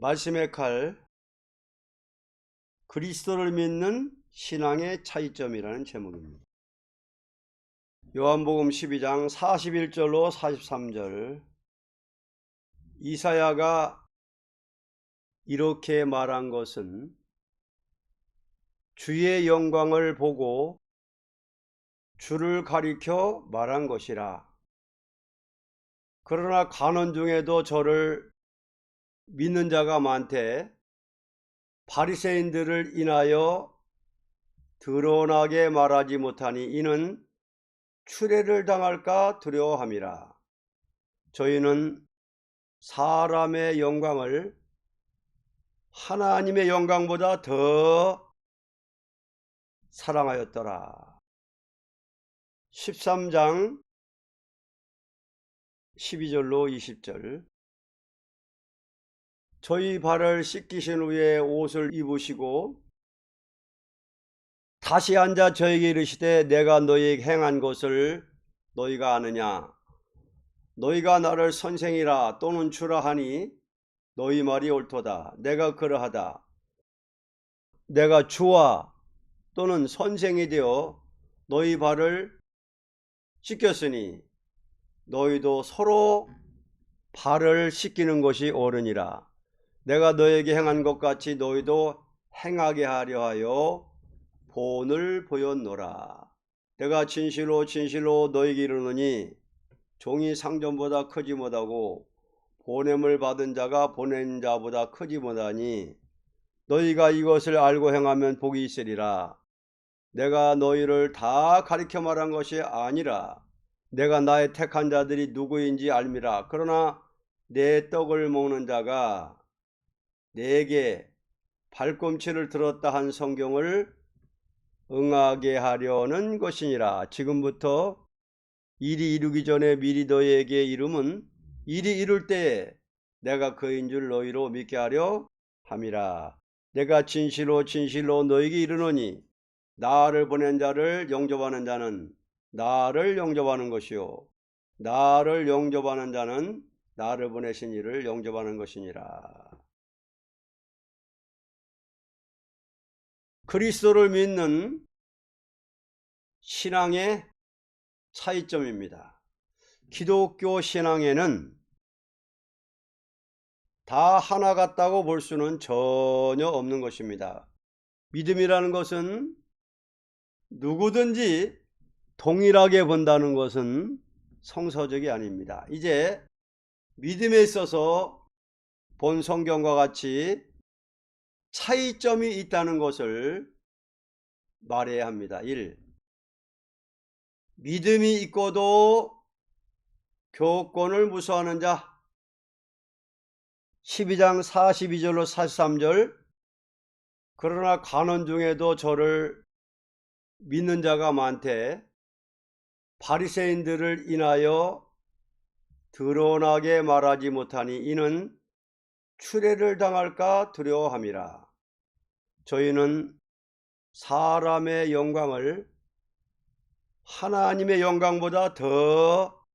말씀의 칼, 그리스도를 믿는 신앙의 차이점이라는 제목입니다. 요한복음 12장 41절로 43절, 이사야가 이렇게 말한 것은 주의 영광을 보고 주를 가리켜 말한 것이라. 그러나 간원 중에도 저를 믿는 자가 많되 바리새인들을 인하여 드러나게 말하지 못하니 이는 추례를 당할까 두려워함이라. 저희는 사람의 영광을 하나님의 영광보다 더 사랑하였더라. 13장 12절로 20절, 저희 발을 씻기신 후에 옷을 입으시고 다시 앉아 저에게 이르시되 내가 너희에게 행한 것을 너희가 아느냐? 너희가 나를 선생이라 또는 주라 하니 너희 말이 옳도다. 내가 그러하다. 내가 주와 또는 선생이 되어 너희 발을 씻겼으니 너희도 서로 발을 씻기는 것이 옳으니라. 내가 너에게 행한 것 같이 너희도 행하게 하려 하여 본을 보였노라. 내가 진실로 진실로 너에게 이르노니 종이 상전보다 크지 못하고 보냄을 받은 자가 보낸 자보다 크지 못하니 너희가 이것을 알고 행하면 복이 있으리라. 내가 너희를 다 가리켜 말한 것이 아니라 내가 나의 택한 자들이 누구인지 알미라. 그러나 내 떡을 먹는 자가 내게 발꿈치를 들었다 한 성경을 응하게 하려는 것이니라. 지금부터 일이 이루기 전에 미리 너희에게 이름은 일이 이룰 때에 내가 그인 줄 너희로 믿게 하려 함이라. 내가 진실로 진실로 너희에게 이르노니 나를 보낸 자를 영접하는 자는 나를 영접하는 것이요 나를 영접하는 자는 나를 보내신 이를 영접하는 것이니라. 그리스도를 믿는 신앙의 차이점입니다. 기독교 신앙에는 다 하나 같다고 볼 수는 전혀 없는 것입니다. 믿음이라는 것은 누구든지 동일하게 본다는 것은 성서적이 아닙니다. 이제 믿음에 있어서 본 성경과 같이 차이점이 있다는 것을 말해야 합니다. 1. 믿음이 있고도 교권을 무수하는 자. 12장 42절로 43절, 그러나 간원 중에도 저를 믿는 자가 많되 바리새인들을 인하여 드러나게 말하지 못하니 이는 추례를 당할까 두려워함이라. 저희는 사람의 영광을 하나님의 영광보다 더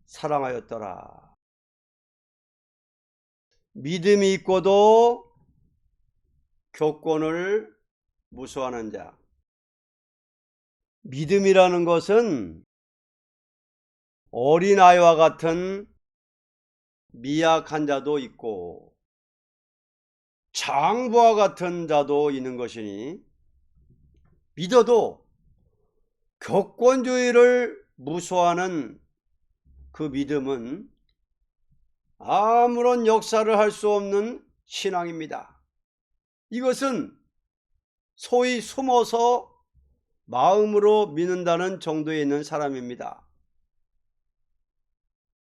사랑하였더라. 믿음이 있고도 교권을 무수하는 자. 믿음이라는 것은 어린아이와 같은 미약한 자도 있고 장부와 같은 자도 있는 것이니 믿어도 교권주의를 무수하는 그 믿음은 아무런 역사를 할 수 없는 신앙입니다. 이것은 소위 숨어서 마음으로 믿는다는 정도에 있는 사람입니다.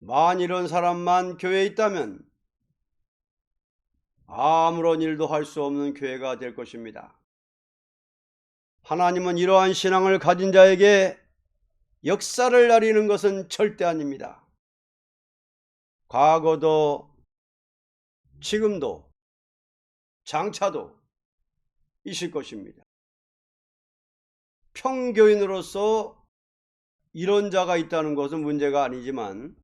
만일 이런 사람만 교회에 있다면 아무런 일도 할 수 없는 교회가 될 것입니다. 하나님은 이러한 신앙을 가진 자에게 역사를 나리는 것은 절대 아닙니다. 과거도 지금도 장차도 있을 것입니다. 평교인으로서 이런 자가 있다는 것은 문제가 아니지만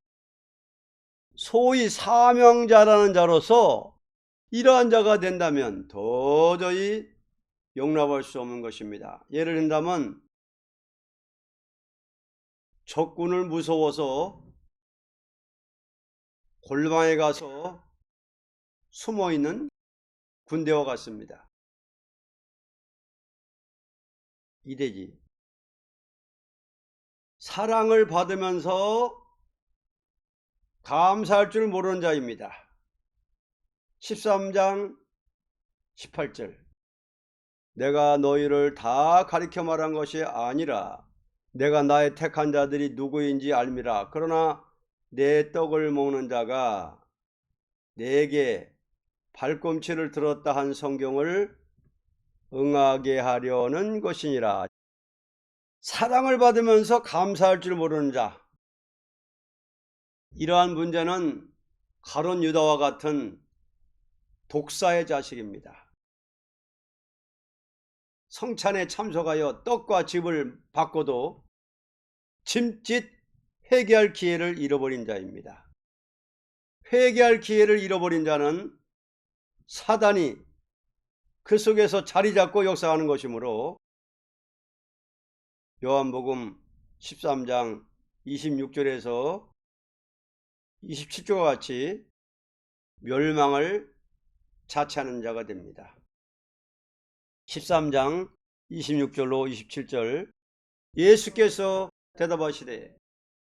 소위 사명자라는 자로서 이러한 자가 된다면 도저히 용납할 수 없는 것입니다. 예를 든다면 적군을 무서워서 골방에 가서 숨어있는 군대와 같습니다. 이되지. 사랑을 받으면서 감사할 줄 모르는 자입니다. 13장 18절. 내가 너희를 다 가리켜 말한 것이 아니라 내가 나의 택한 자들이 누구인지 알미라. 그러나 내 떡을 먹는 자가 내게 발꿈치를 들었다 한 성경을 응하게 하려는 것이니라. 사랑을 받으면서 감사할 줄 모르는 자, 이러한 문제는 가룟 유다와 같은 독사의 자식입니다. 성찬에 참석하여 떡과 즙을 받고도 짐짓 회개할 기회를 잃어버린 자입니다. 회개할 기회를 잃어버린 자는 사단이 그 속에서 자리 잡고 역사하는 것이므로 요한복음 13장 26절에서 27절과 같이 멸망을 자처하는 자가 됩니다. 13장 26절로 27절. 예수께서 대답하시되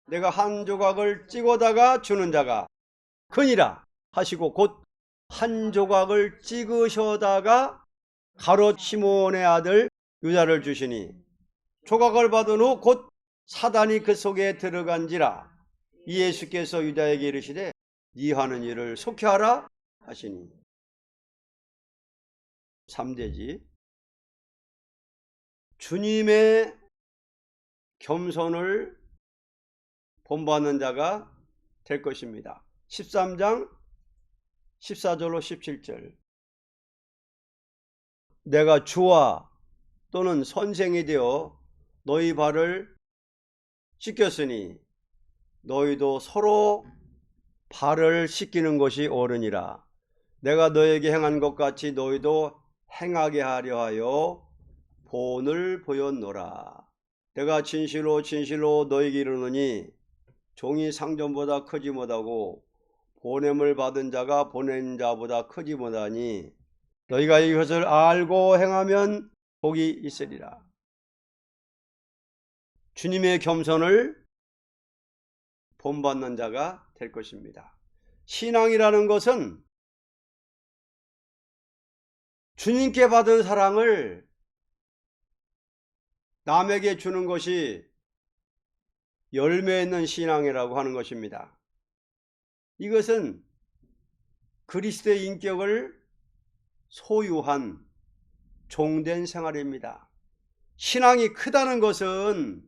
내가 한 조각을 찍어다가 주는 자가 크니라 하시고 곧 한 조각을 찍으셔다가 가롯 시몬의 아들 유다를 주시니 조각을 받은 후 곧 사단이 그 속에 들어간지라. 예수께서 유다에게 이르시되 네 하는 일을 속히 하라 하시니. 3대지. 주님의 겸손을 본받는 자가 될 것입니다. 13장 14절로 17절. 내가 주와 또는 선생이 되어 너희 발을 씻겼으니 너희도 서로 발을 씻기는 것이 옳으니라. 내가 너에게 행한 것 같이 너희도 행하게 하려 하여 본을 보였노라. 내가 진실로 진실로 너희에게 이르노니 종이 상전보다 크지 못하고 보냄을 받은 자가 보낸 자보다 크지 못하니 너희가 이것을 알고 행하면 복이 있으리라. 주님의 겸손을 본받는 자가 될 것입니다. 신앙이라는 것은 주님께 받은 사랑을 남에게 주는 것이 열매 있는 신앙이라고 하는 것입니다. 이것은 그리스도의 인격을 소유한 종된 생활입니다. 신앙이 크다는 것은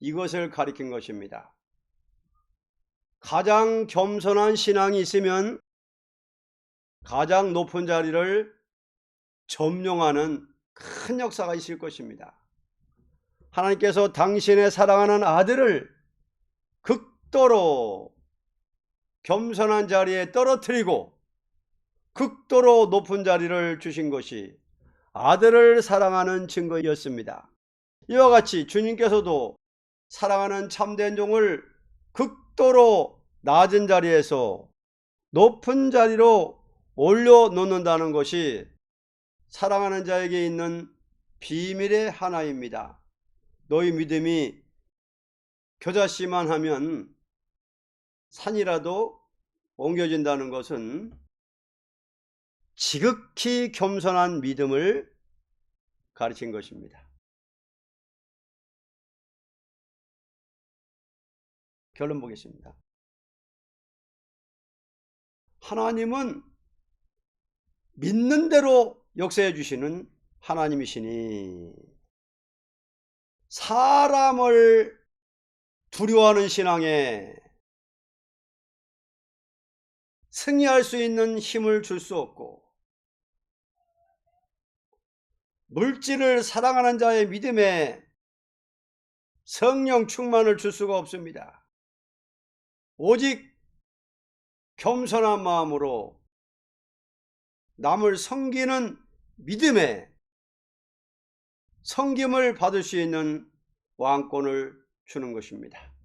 이것을 가리킨 것입니다. 가장 겸손한 신앙이 있으면 가장 높은 자리를 점령하는 큰 역사가 있을 것입니다. 하나님께서 당신의 사랑하는 아들을 극도로 겸손한 자리에 떨어뜨리고 극도로 높은 자리를 주신 것이 아들을 사랑하는 증거였습니다. 이와 같이 주님께서도 사랑하는 참된 종을 극도로 낮은 자리에서 높은 자리로 올려놓는다는 것이 사랑하는 자에게 있는 비밀의 하나입니다. 너희 믿음이 겨자씨만 하면 산이라도 옮겨진다는 것은 지극히 겸손한 믿음을 가르친 것입니다. 결론 보겠습니다. 하나님은 믿는 대로 역사해 주시는 하나님이시니 사람을 두려워하는 신앙에 승리할 수 있는 힘을 줄 수 없고 물질을 사랑하는 자의 믿음에 성령 충만을 줄 수가 없습니다. 오직 겸손한 마음으로 남을 섬기는 믿음에 섬김을 받을 수 있는 왕권을 주는 것입니다.